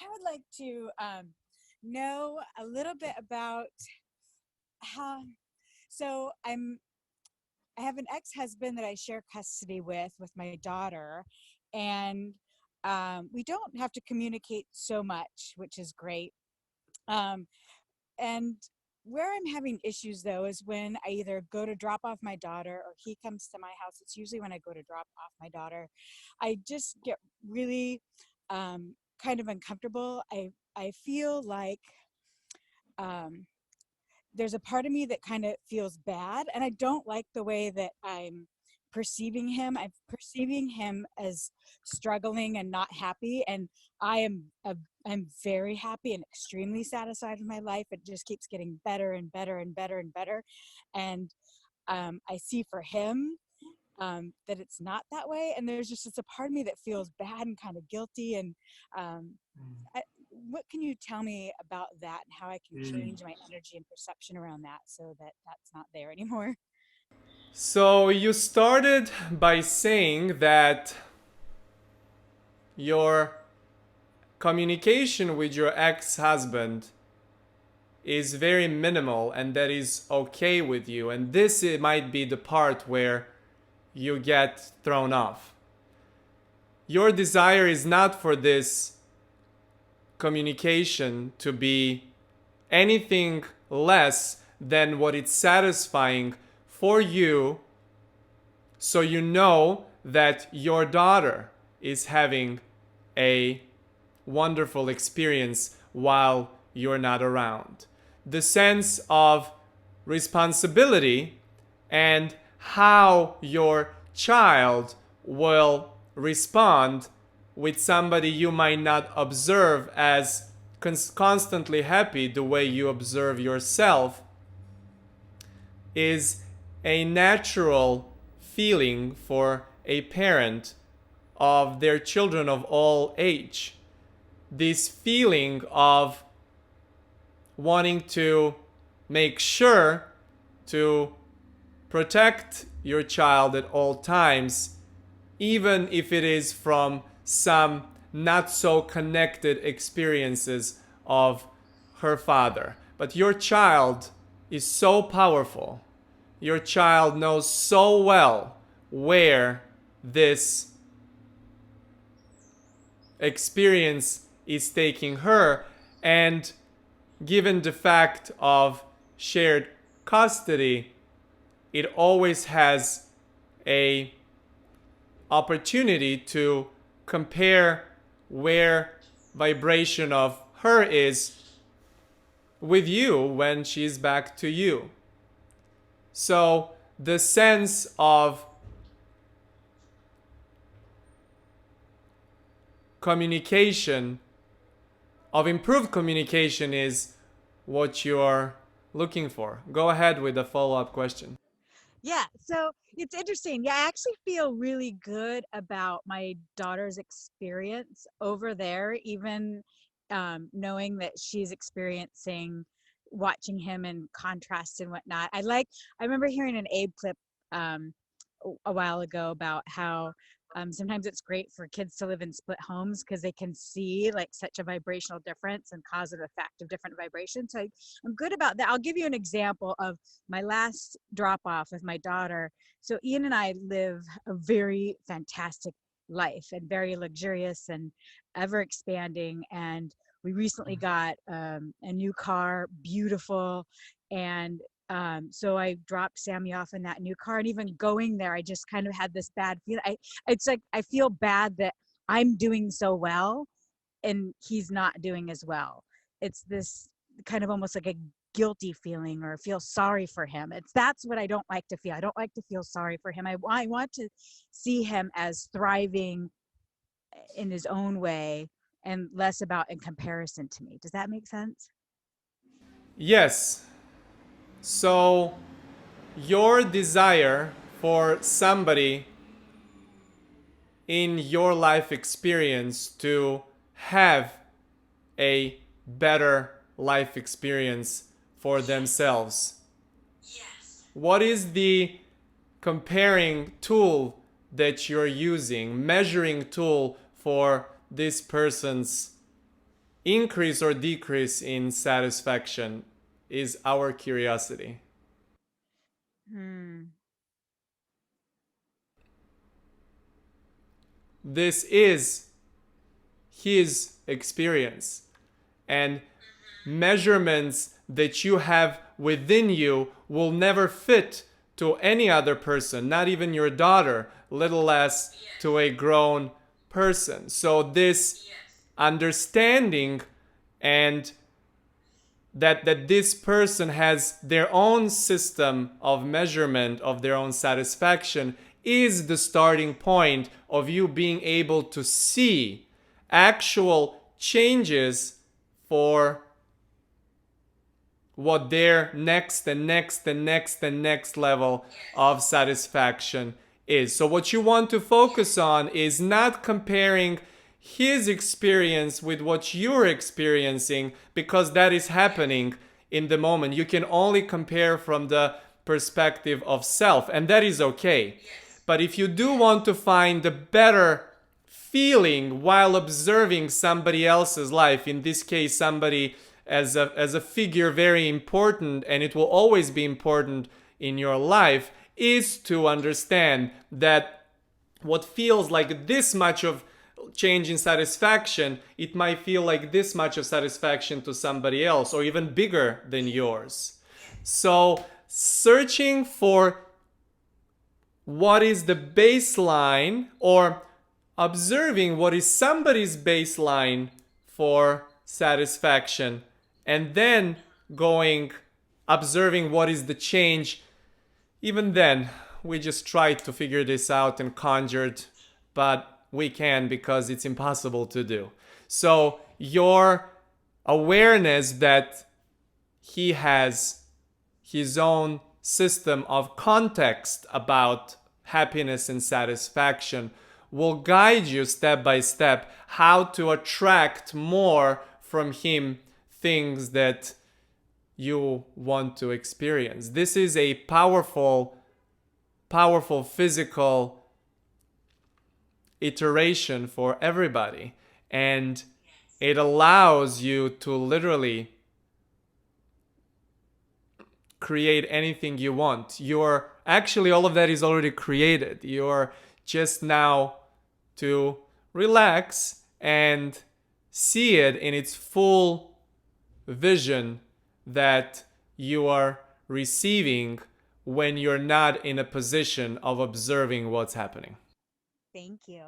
I would like to know a little bit about how. So I have an ex-husband that I share custody with my daughter, and we don't have to communicate so much, which is great. Um, and where I'm having issues though is when I either go to drop off my daughter or he comes to my house. It's usually when I go to drop off my daughter. I just get really kind of uncomfortable. I feel like um, there's a part of me that kind of feels bad, and I don't like the way that I'm perceiving him. I'm perceiving him as struggling and not happy, and I am I'm very happy and extremely satisfied with my life. It just keeps getting better and better and better and better, and I see for him that it's not that way, and there's just it's a part of me that feels bad and kind of guilty, and um, I, what can you tell me about that and how I can Mm. change my energy and perception around that so that that's not there anymore? So you started by saying that your communication with your ex-husband is very minimal and that is okay with you, and this it might be the part where you get thrown off. Your desire is not for this communication to be anything less than what it's satisfying for you, so you know that your daughter is having a wonderful experience while you're not around. The sense of responsibility and how your child will respond with somebody you might not observe as constantly happy the way you observe yourself is a natural feeling for a parent of their children of all age. This feeling of wanting to make sure to protect your child at all times, even if it is from some not so connected experiences of her father. But your child is so powerful. Your child knows so well where this experience is taking her, and given the fact of shared custody, it always has a opportunity to compare where vibration of her is with you when she's back to you. So the sense of communication, of improved communication, is what you're looking for. Go ahead with the follow-up question. Yeah, so it's interesting. Yeah, I actually feel really good about my daughter's experience over there, even knowing that she's experiencing watching him in contrast and whatnot. I remember hearing an Abe clip um, a while ago about how sometimes it's great for kids to live in split homes because they can see like such a vibrational difference and cause and effect of different vibrations. So I'm good about that. I'll give you an example of my last drop off with my daughter. So Ian and I live a very fantastic life and very luxurious and ever expanding. And we recently got a new car, beautiful. And so I dropped Sammy off in that new car, and even going there, I just kind of had this bad feeling. It's like I feel bad that I'm doing so well and he's not doing as well. It's this kind of almost like a guilty feeling or feel sorry for him. That's what I don't like to feel. I don't like to feel sorry for him. I want to see him as thriving in his own way and less about in comparison to me. Does that make sense? Yes. So your desire for somebody in your life experience to have a better life experience for themselves. What is the comparing tool that you're using, measuring tool for this person's increase or decrease in satisfaction is our curiosity. Hmm. This is his experience. And measurements that you have within you will never fit to any other person, not even your daughter, little less to a grown person. So, this understanding and that this person has their own system of measurement of their own satisfaction is the starting point of you being able to see actual changes for what their next and next and next and next level of satisfaction is. So, what you want to focus on is not comparing his experience with what you're experiencing, because that is happening in the moment. You can only compare from the perspective of self, and that is okay. But if you do want to find a better feeling while observing somebody else's life, in this case, somebody as a figure very important, and it will always be important in your life, is to understand that what feels like this much of change in satisfaction, it might feel like this much of satisfaction to somebody else, or even bigger than yours. So, searching for what is the baseline, or observing what is somebody's baseline for satisfaction, and then observing what is the change. Even then, we just tried to figure this out and conjured, but we can, because it's impossible to do. So, your awareness that he has his own system of context about happiness and satisfaction will guide you step by step how to attract more from him things that you want to experience. This is a powerful physical iteration for everybody, and it allows you to literally create anything you want. You're actually, all of that is already created. You're just now to relax and see it in its full vision that you are receiving when you're not in a position of observing what's happening. Thank you.